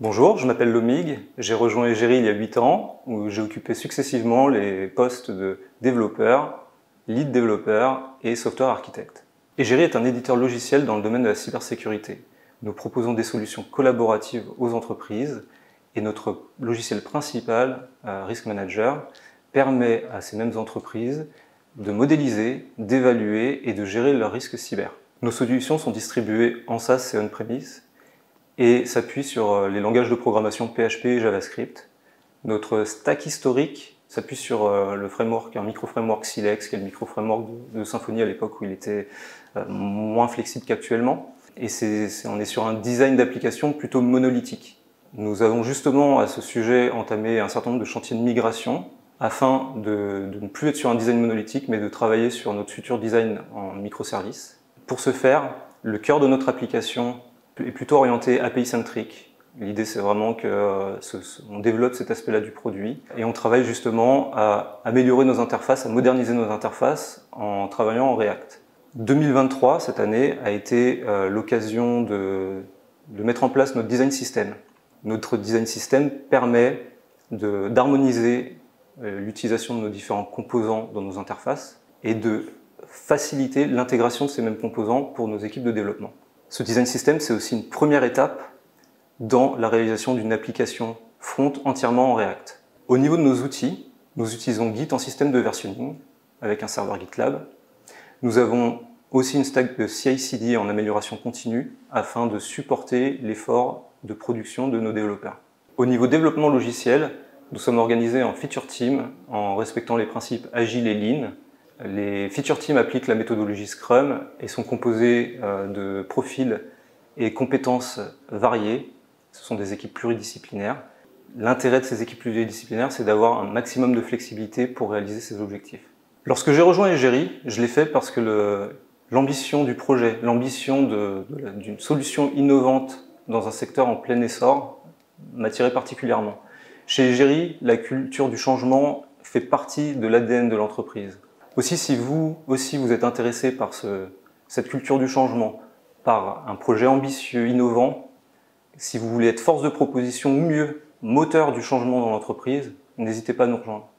Bonjour, je m'appelle Lomig, j'ai rejoint Egeri il y a 8 ans, où j'ai occupé successivement les postes de développeur, lead développeur et software architecte. Egeri est un éditeur logiciel dans le domaine de la cybersécurité. Nous proposons des solutions collaboratives aux entreprises et notre logiciel principal, Risk Manager, permet à ces mêmes entreprises de modéliser, d'évaluer et de gérer leurs risques cyber. Nos solutions sont distribuées en SaaS et on-premise et s'appuie sur les langages de programmation PHP et JavaScript. Notre stack historique s'appuie sur le framework, un micro-framework Silex, qui est le micro-framework de Symfony à l'époque où il était moins flexible qu'actuellement. Et on est sur un design d'application plutôt monolithique. Nous avons justement à ce sujet entamé un certain nombre de chantiers de migration afin de ne plus être sur un design monolithique mais de travailler sur notre futur design en microservices. Pour ce faire, le cœur de notre application est plutôt orienté API-centrique. L'idée, c'est vraiment qu'on développe cet aspect-là du produit et on travaille justement à améliorer nos interfaces, à moderniser nos interfaces en travaillant en React. 2023, cette année, a été l'occasion de mettre en place notre design system. Notre design system permet d'harmoniser l'utilisation de nos différents composants dans nos interfaces et de faciliter l'intégration de ces mêmes composants pour nos équipes de développement. Ce design system, c'est aussi une première étape dans la réalisation d'une application front entièrement en React. Au niveau de nos outils, nous utilisons Git en système de versionning avec un serveur GitLab. Nous avons aussi une stack de CI/CD en amélioration continue afin de supporter l'effort de production de nos développeurs. Au niveau développement logiciel, nous sommes organisés en feature team en respectant les principes agile et lean. Les feature teams appliquent la méthodologie Scrum et sont composés de profils et compétences variées. Ce sont des équipes pluridisciplinaires. L'intérêt de ces équipes pluridisciplinaires, c'est d'avoir un maximum de flexibilité pour réaliser ces objectifs. Lorsque j'ai rejoint Egeri, je l'ai fait parce que l'ambition du projet, l'ambition d'une solution innovante dans un secteur en plein essor m'attirait particulièrement. Chez Egeri, la culture du changement fait partie de l'ADN de l'entreprise. Aussi, si vous êtes intéressé par cette culture du changement, par un projet ambitieux, innovant, si vous voulez être force de proposition ou mieux, moteur du changement dans l'entreprise, n'hésitez pas à nous rejoindre.